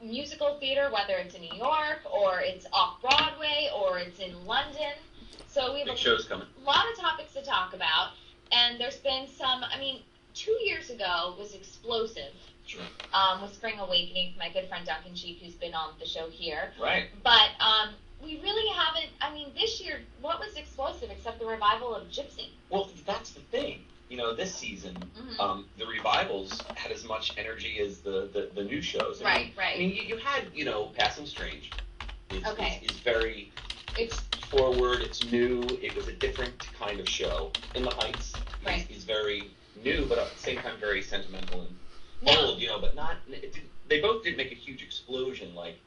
musical theater, whether it's in New York or it's off-Broadway or it's in London. So we have a lot of topics to talk about. And there's been some, 2 years ago was explosive. Sure. With Spring Awakening, my good friend Duncan Sheep, who's been on the show here. Right. But we really haven't, this year, what was explosive except the revival of Gypsy? Well, that's the thing. This season, the revivals had as much energy as the new shows. Right. You had, Passing Strange. Okay. It's forward, it's new, it was a different kind of show. In the Heights is very new, but at the same time very sentimental and old, but not, they both didn't make a huge explosion like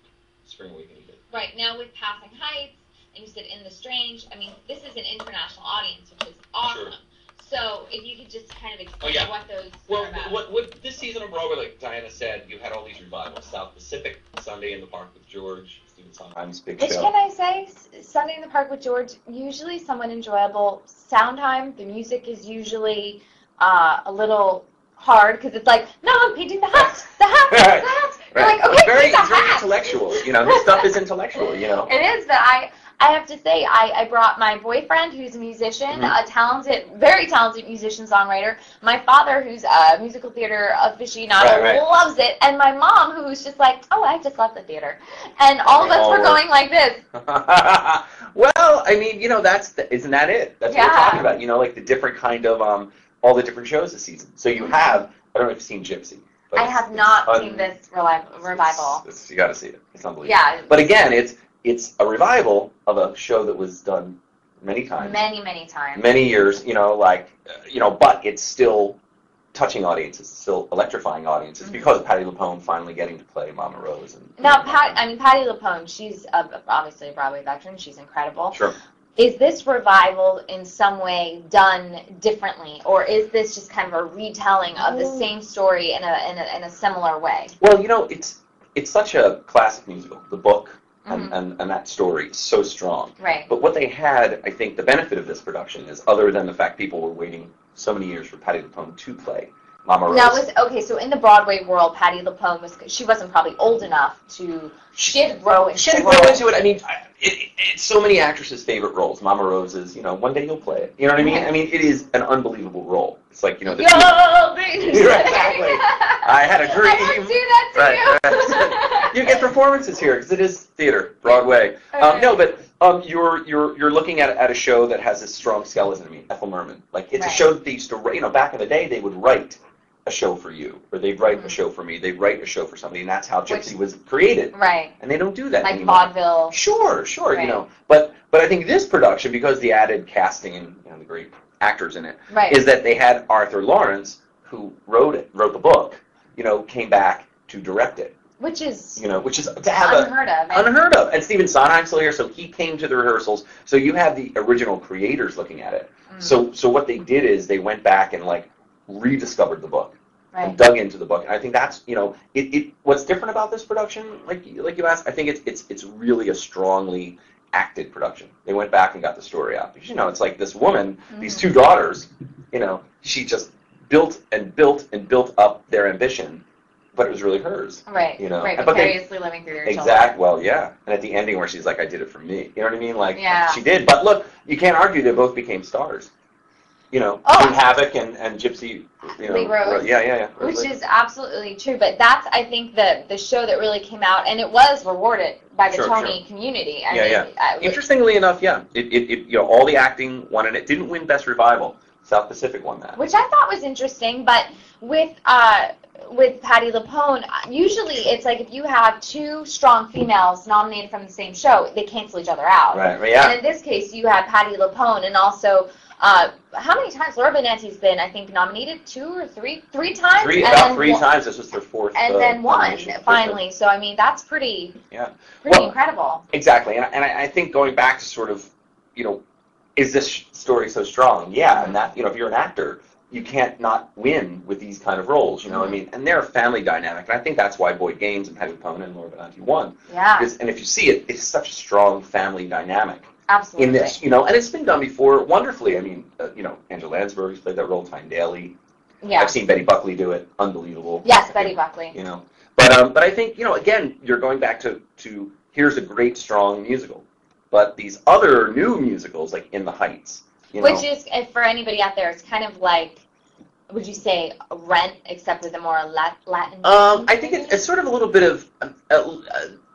Spring Awakening did. Right, now with Passing Heights, and you said In the Strange, this is an international audience, which is awesome. Sure. So if you could just kind of explain what those are about. What this season of Broadway, like Diana said, you had all these revivals. South Pacific, Sunday in the Park with George, Stephen Sondheim's big Which show. can I say, Sunday in the Park with George, usually somewhat enjoyable. Soundtime, the music is usually a little hard because it's like, no, I'm painting the hat. Right. You're like, okay, it's very intellectual. His stuff is intellectual. It is, but I have to say, I brought my boyfriend, who's a musician, a very talented musician, songwriter. My father, who's a musical theater aficionado, loves it. And my mom, who's just like, oh, I just love the theater. And all of us were going like this. Well, isn't that it? That's what we're talking about. Like the different kind of, all the different shows this season. So you have, I don't know if you've seen Gypsy. I have not seen this revival. You got to see it. It's unbelievable. Yeah. But again, it's a revival of a show that was done many times. Many times. Many years, but it's still touching audiences, still electrifying audiences because of Patti LuPone finally getting to play Mama Rose. Now, Patti LuPone, she's obviously a Broadway veteran. She's incredible. Sure. Is this revival in some way done differently, or is this just kind of a retelling of the same story in a similar way? Well, it's such a classic musical. The book and that story is so strong. Right. But what they had, I think, the benefit of this production is, other than the fact people were waiting so many years for Patti LuPone to play Mama Rose. So in the Broadway world, Patti LuPone she wasn't probably old enough to grow into it. It's so many actresses' favorite roles. Mama Rose is, one day you'll play it. You know what I mean? It is an unbelievable role. It's like, Yo, exactly. I had a dream. I do that to you get performances here because it is theater, Broadway. No, but you're looking at a show that has this strong skeleton. Ethel Merman. Like, it's a show that they used to, back in the day, they would write a show for you, or they'd write a show for me, they'd write a show for somebody, and that's how Gypsy was created. Right. And they don't do that anymore. Like vaudeville. Sure, right. But I think this production, because the added casting and the great actors in it, is that they had Arthur Lawrence, who wrote the book, came back to direct it. Which is to have unheard of. And Stephen Sondheim's still here, so he came to the rehearsals. So you have the original creators looking at it. So what they did is they went back and rediscovered the book and dug into the book. And I think that's what's different about this production, like you asked, I think it's really a strongly acted production. They went back and got the story out because it's like this woman, these two daughters, she just built and built and built up their ambition, but it was really hers. Right. Vicariously living through their children. Exactly. Well, yeah. And at the ending where she's like, I did it for me. You know what I mean? Like, she did. But look, you can't argue they both became stars. Havoc and Gypsy, Lee Rose. Yeah. Which is absolutely true. But that's, I think, the show that really came out, and it was rewarded by the Tony community. Interestingly enough, it all the acting won, and it didn't win Best Revival. South Pacific won that. Which I thought was interesting, but with Patti LuPone, usually it's like if you have two strong females nominated from the same show, they cancel each other out. Right, yeah. And in this case, you had Patti LuPone, and also, how many times? Laura Benetti's been, I think, nominated three times? Three times. This was their fourth. And then won, finally. So, that's pretty incredible. Exactly. And I think going back to sort of, is this story so strong? Yeah, and that, if you're an actor, you can't not win with these kind of roles, and they're a family dynamic, and I think that's why Boyd Gaines and Patti LuPone and Laura Benanti won. Yeah. And if you see it, it's such a strong family dynamic. Absolutely. In this, and it's been done before wonderfully. Angela Lansbury's played that role, Tyne Daly. Yeah. I've seen Betty Buckley do it. Unbelievable. Yes, Betty Buckley. You know, but I think, you know, again, you're going back to here's a great, strong musical. But these other new musicals, like In the Heights, you know. Which is, for anybody out there, it's kind of like, would you say Rent, except with a more Latin? I think it's sort of a little bit of,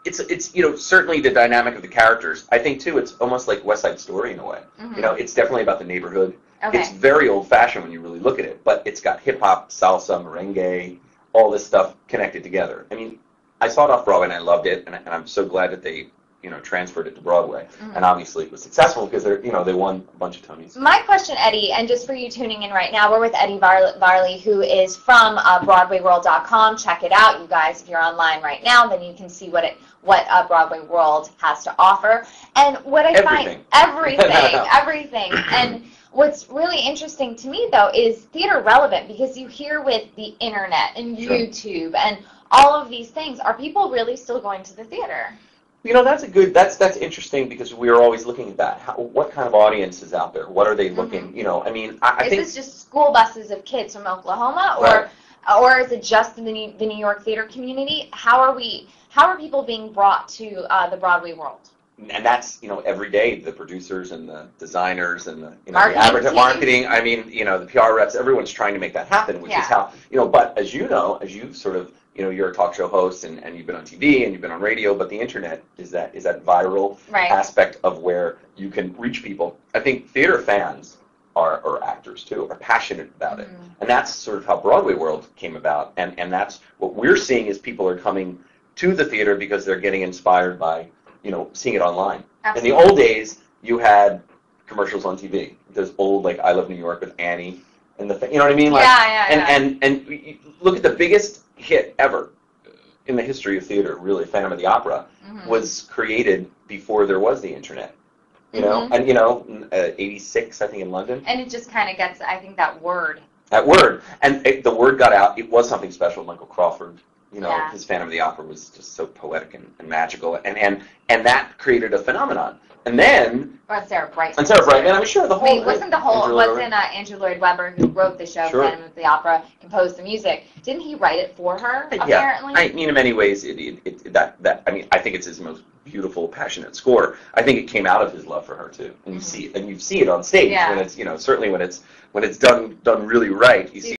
it's you know, certainly the dynamic of the characters. I think, too, it's almost like West Side Story in a way. You know, it's definitely about the neighborhood. Okay. It's very old-fashioned when you really look at it, but it's got hip-hop, salsa, merengue, all this stuff connected together. I mean, I saw it off Broadway and I loved it, and I'm so glad that they, you know, transferred it to Broadway. And obviously it was successful because they won a bunch of Tonys. My question, Eddie, and just for you tuning in right now, we're with Eddie Varley, who is from BroadwayWorld.com. Check it out, you guys. If you're online right now, then you can see what Broadway World has to offer. And what I find everything. And what's really interesting to me, though, is theater relevant, because you hear with the internet and YouTube and all of these things, are people really still going to the theater? You know, that's interesting, because we're always looking at that. What kind of audience is out there? What are they looking? You know, I mean, I think is this just school buses of kids from Oklahoma, or is it just in the New York theater community? How are people being brought to the Broadway world? And that's, you know, every day, the producers and the designers and the, you know, the marketing. I mean, you know, the PR reps, everyone's trying to make that happen, which is how, you know, but as you know, as you've sort of, you know, you're a talk show host and you've been on TV and you've been on radio, but the internet is that viral aspect of where you can reach people. I think theater fans or actors too are passionate about it. And that's sort of how Broadway World came about. And that's what we're seeing, is people are coming to the theater because they're getting inspired by, you know, seeing it online. Absolutely. In the old days, you had commercials on TV. There's old, like, I Love New York with Annie and you know what I mean? Like, And you look at the biggest hit ever in the history of theater, really, Phantom of the Opera, was created before there was the internet. You know, and, you know, 86, I think, in London. And it just kind of gets, I think, that word. And the word got out. It was something special. Michael Crawford, you know, his Phantom of the Opera was just so poetic and magical. And that created a phenomenon. And then... Sarah Brightman. And Sarah Brightman, I'm sure the whole... Wait, wasn't Andrew Lloyd Webber, who wrote the show, Phantom of the Opera, composed the music? Didn't he write it for her, apparently? I mean, in many ways, I mean, I think it's his most beautiful, passionate score. I think it came out of his love for her, too. And you see it on stage when it's, you know, certainly when it's done really right. You see